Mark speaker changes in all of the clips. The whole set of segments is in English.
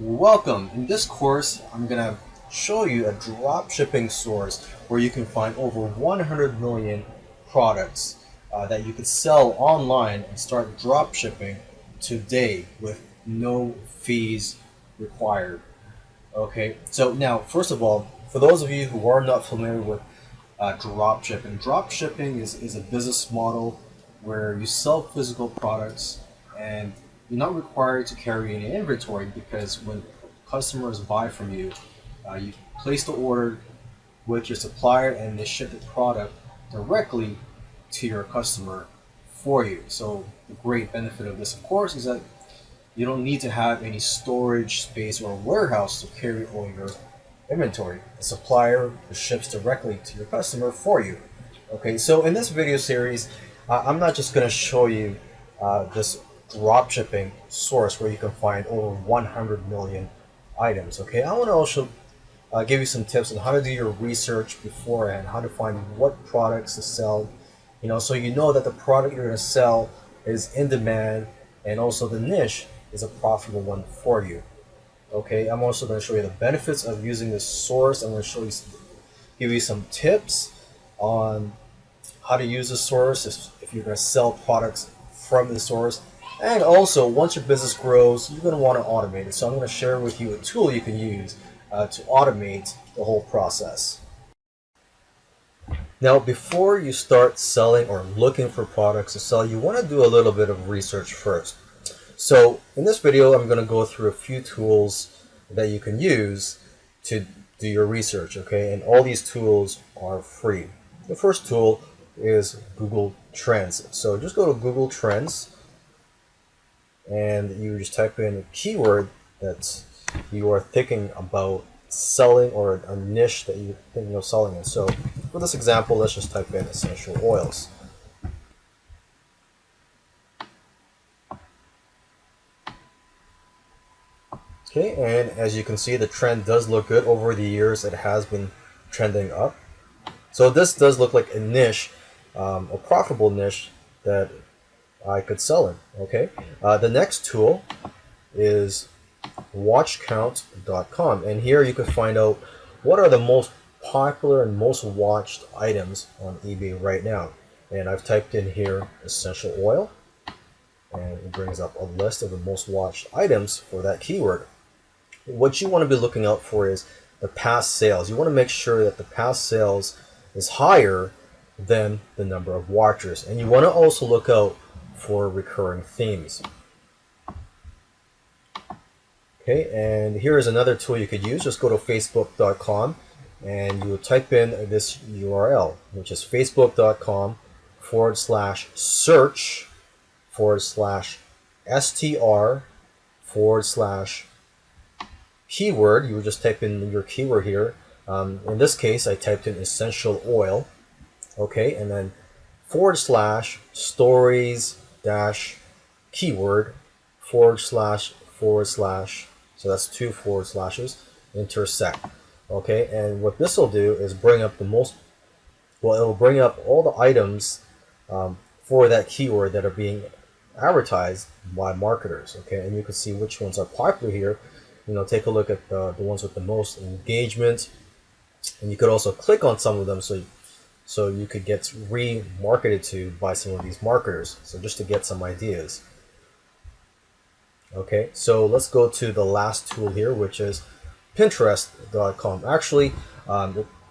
Speaker 1: Welcome. In this course, I'm going to show you a dropshipping source where you can find over 100 million products that you could sell online and start dropshipping today with no fees required. Okay, so now, first of all, for those of you who are not familiar with dropshipping is a business model where you sell physical products and you're not required to carry any inventory because when customers buy from you, you place the order with your supplier and they ship the product directly to your customer for you. So the great benefit of this, of course, is that you don't need to have any storage space or warehouse to carry all your inventory. The supplier ships directly to your customer for you. Okay, so in this video series, I'm not just going to show you this dropshipping source where you can find over 100 million items. Okay, I want to also give you some tips on how to do your research beforehand, how to find what products to sell, so you know that the product you're going to sell is in demand and also the niche is a profitable one for you. Okay, I'm also going to show you the benefits of using this source. I'm going to give you some tips on how to use the source if you're going to sell products from the source. And also, once your business grows, you're going to want to automate it. So I'm going to share with you a tool you can use to automate the whole process. Now, before you start selling or looking for products to sell, you want to do a little bit of research first. So in this video, I'm going to go through a few tools that you can use to do your research, okay? And all these tools are free. The first tool is Google Trends. So just go to Google Trends and you just type in a keyword that you are thinking about selling or a niche that you're thinking of selling in. So for this example, let's just type in essential oils. Okay, and as you can see, the trend does look good. Over the years, it has been trending up. So this does look like a niche, a profitable niche that I could sell in. Okay, the next tool is watchcount.com, and here you can find out what are the most popular and most watched items on eBay right now. And I've typed in here essential oil, and it brings up a list of the most watched items for that keyword. What you want to be looking out for is the past sales. You want to make sure that the past sales is higher than the number of watchers. And you want to also look out for recurring themes. Okay, and here is another tool you could use. Just go to facebook.com and you will type in this URL, which is facebook.com/search/str/keyword. You would just type in your keyword here. In this case, I typed in essential oil. Okay, and then /stories-keyword // so that's two forward slashes intersect. Okay, and what this will do is bring up it will bring up all the items for that keyword that are being advertised by marketers. Okay, and you can see which ones are popular here. Take a look at the ones with the most engagement, and you could also click on some of them so you could get remarketed to by some of these marketers. So just to get some ideas. Okay, so let's go to the last tool here, which is Pinterest.com. Actually,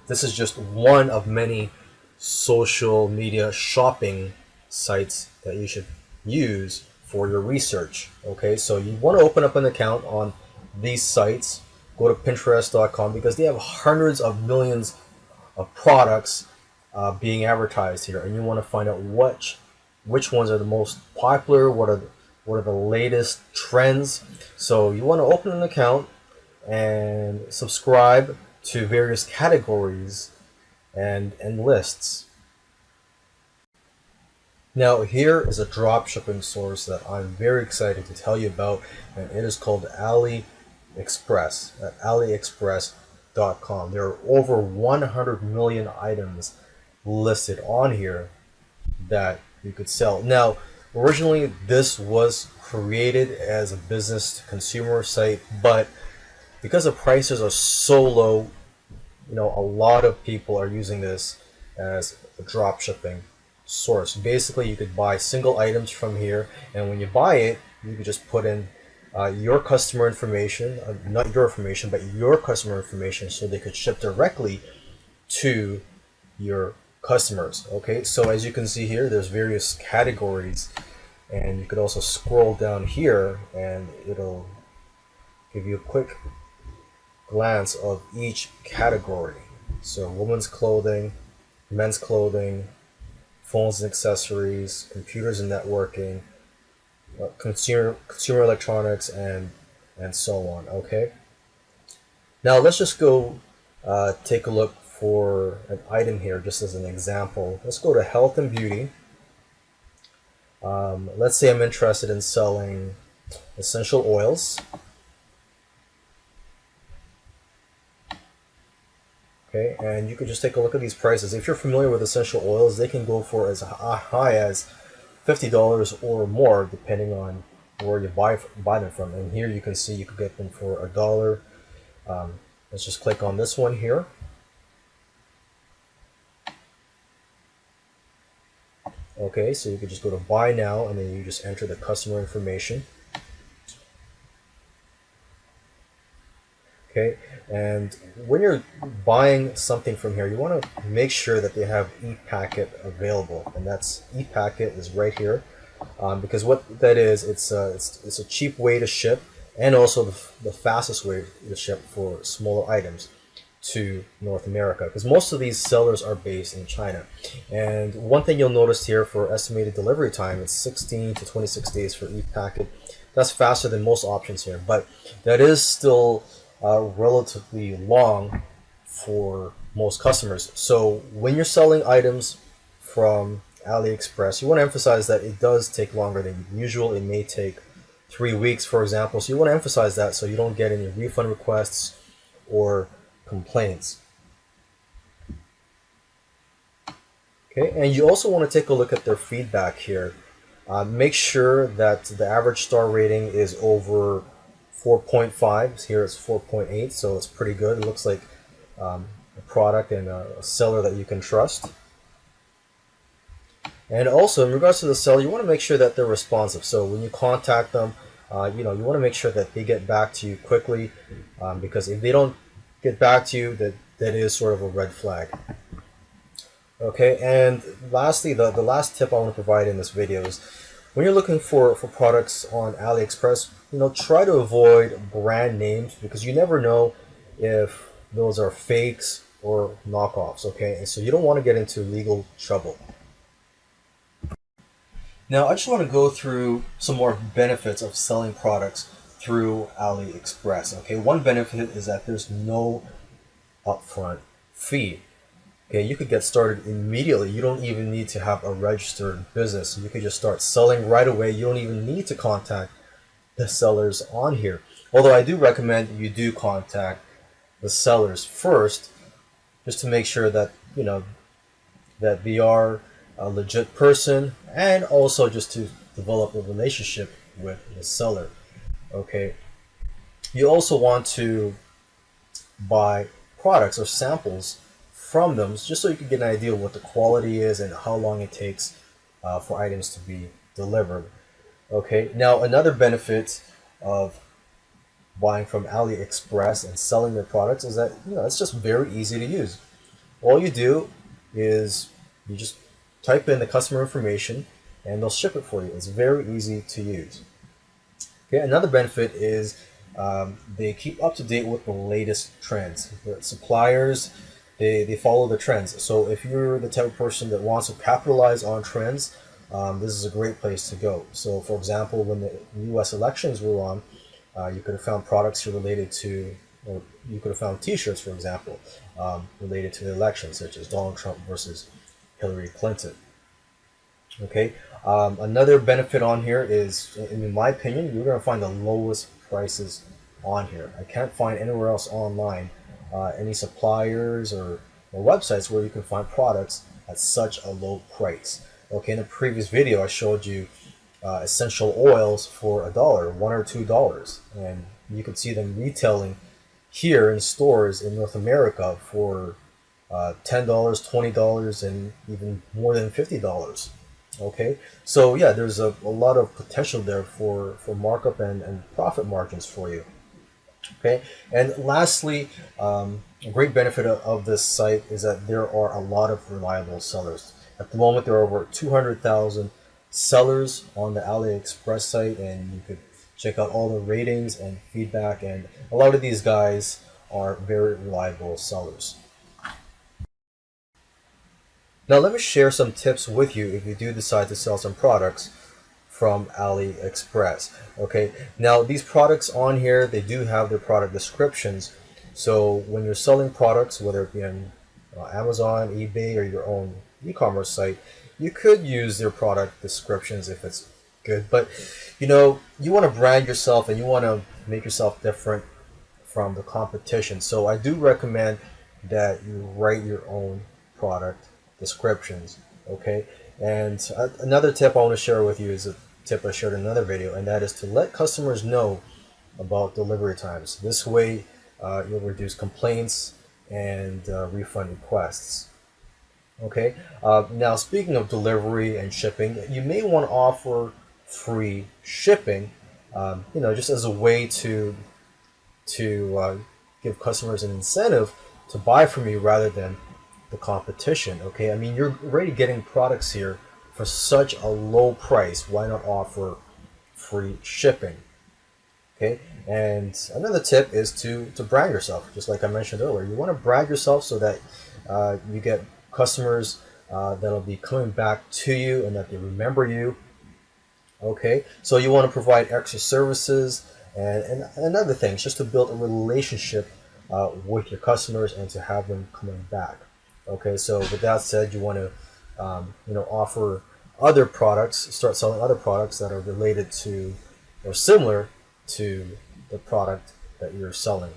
Speaker 1: this is just one of many social media shopping sites that you should use for your research. Okay, so you want to open up an account on these sites. Go to Pinterest.com because they have hundreds of millions of products being advertised here, and you want to find out which ones are the most popular, what are the latest trends. So you want to open an account and subscribe to various categories and lists. Now here is a dropshipping source that I'm very excited to tell you about, and it is called AliExpress at aliexpress.com. There are over 100 million items listed on here that you could sell. Now, originally this was created as a business to consumer site, but because the prices are so low, a lot of people are using this as a drop shipping source. Basically, you could buy single items from here, and when you buy it, you could just put in your customer information, not your information, but your customer information, so they could ship directly to your customers. Okay, so as you can see here, there's various categories, and you could also scroll down here, and it'll give you a quick glance of each category. So women's clothing, men's clothing, phones and accessories, computers and networking, consumer electronics, and so on. Okay. Now let's just go take a look for an item here, just as an example. Let's go to health and beauty. Let's say I'm interested in selling essential oils. Okay, and you can just take a look at these prices. If you're familiar with essential oils, they can go for as high as $50 or more, depending on where you buy them from. And here you can see you could get them for $1. Let's just click on this one here. Okay, so you could just go to buy now, and then you just enter the customer information. Okay, and when you're buying something from here, you want to make sure that they have e-packet available, and that's e-packet is right here, because what that is, it's a cheap way to ship, and also the fastest way to ship for smaller items to North America, because most of these sellers are based in China. And one thing you'll notice here, for estimated delivery time, it's 16 to 26 days for e-packet. That's faster than most options here, but that is still relatively long for most customers. So when you're selling items from AliExpress, you want to emphasize that it does take longer than usual. It may take 3 weeks, for example. So you want to emphasize that so you don't get any refund requests or complaints. Okay, and you also want to take a look at their feedback here. Make sure that the average star rating is over 4.5. Here it's 4.8, so it's pretty good. It looks like a product and a seller that you can trust. And also, in regards to the seller, you want to make sure that they're responsive. So when you contact them, you want to make sure that they get back to you quickly, because if they don't get back to you, that is sort of a red flag. Okay, and lastly, the last tip I want to provide in this video is, when you're looking for products on AliExpress, try to avoid brand names, because you never know if those are fakes or knockoffs. Okay, and so you don't want to get into legal trouble. Now, I just want to go through some more benefits of selling products through AliExpress. Okay, one benefit is that there's no upfront fee. Okay, you could get started immediately. You don't even need to have a registered business. You could just start selling right away. You don't even need to contact the sellers on here. Although I do recommend you do contact the sellers first, just to make sure that that they are a legit person, and also just to develop a relationship with the seller. Okay, you also want to buy products or samples from them, just so you can get an idea of what the quality is and how long it takes for items to be delivered. Okay, now another benefit of buying from AliExpress and selling their products is that it's just very easy to use. All you do is you just type in the customer information and they'll ship it for you. It's very easy to use. Okay, another benefit is they keep up to date with the latest trends. The suppliers, they follow the trends. So if you're the type of person that wants to capitalize on trends, this is a great place to go. So for example, when the US elections were on, you could have found products related to, or you could have found t-shirts, for example, related to the election, such as Donald Trump versus Hillary Clinton. Okay, another benefit on here is, in my opinion, you're going to find the lowest prices on here. I can't find anywhere else online any suppliers or websites where you can find products at such a low price. Okay, in the previous video I showed you essential oils for $1, $1 or $2, and you can see them retailing here in stores in North America for $10, $20, and even more than $50. Okay, so yeah, there's a lot of potential there for markup and profit margins for you. Okay, and lastly, a great benefit of this site is that there are a lot of reliable sellers. At the moment, there are over 200,000 sellers on the AliExpress site, and you could check out all the ratings and feedback. And a lot of these guys are very reliable sellers. Now, let me share some tips with you if you do decide to sell some products from AliExpress. Okay, now these products on here, they do have their product descriptions. So when you're selling products, whether it be on Amazon, eBay, or your own e-commerce site, you could use their product descriptions if it's good. But you want to brand yourself and you want to make yourself different from the competition. So I do recommend that you write your own product descriptions. Okay, and another tip I want to share with you is a tip I shared in another video, and that is to let customers know about delivery times. This way, you'll reduce complaints and refund requests. Okay, now speaking of delivery and shipping, you may want to offer free shipping, just as a way to give customers an incentive to buy from you rather than the competition. Okay, I mean, you're already getting products here for such a low price. Why not offer free shipping? Okay, and another tip is to brand yourself, just like I mentioned earlier. You want to brand yourself so that you get customers that'll be coming back to you and that they remember you. Okay, so you want to provide extra services and other things just to build a relationship with your customers and to have them coming back. Okay, so with that said, you want to offer other products, start selling other products that are related to or similar to the product that you're selling.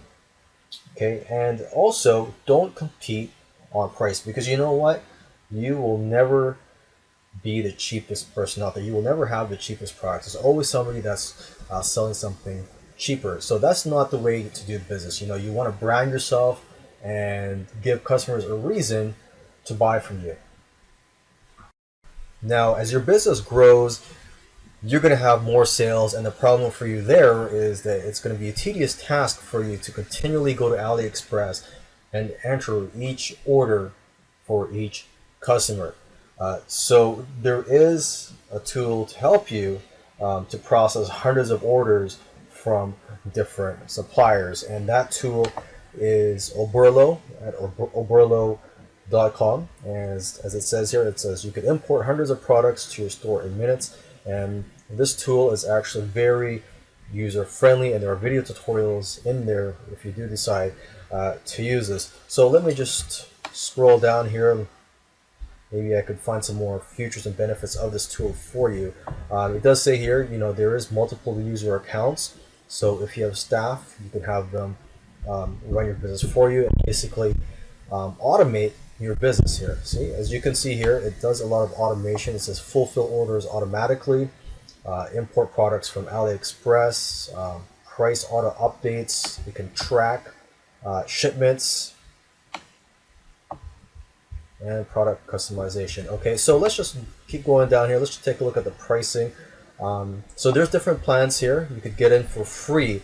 Speaker 1: Okay, and also don't compete on price, because you know what? You will never be the cheapest person out there. You will never have the cheapest product. There's always somebody that's selling something cheaper. So that's not the way to do business. You want to brand yourself and give customers a reason to buy from you. Now, as your business grows, you're going to have more sales, and the problem for you there is that it's going to be a tedious task for you to continually go to AliExpress and enter each order for each customer. So there is a tool to help you to process hundreds of orders from different suppliers, and that tool is Oberlo at oberlo.com. As it says here, it says you can import hundreds of products to your store in minutes, and this tool is actually very user friendly, and there are video tutorials in there if you do decide to use this. So let me just scroll down here. Maybe I could find some more features and benefits of this tool for you. It does say here, there is multiple user accounts. So if you have staff, you can have them run your business for you and basically automate your business here. See, as you can see here, it does a lot of automation. It says fulfill orders automatically, import products from AliExpress, price auto updates. You can track shipments, and product customization. Okay, so let's just keep going down here. Let's just take a look at the pricing. So there's different plans here. You could get in for free,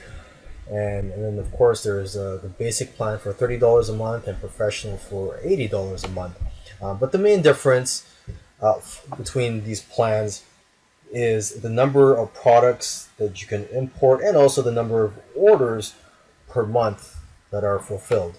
Speaker 1: and then of course there's the basic plan for $30 a month and professional for $80 a month. But the main difference between these plans is the number of products that you can import and also the number of orders per month that are fulfilled.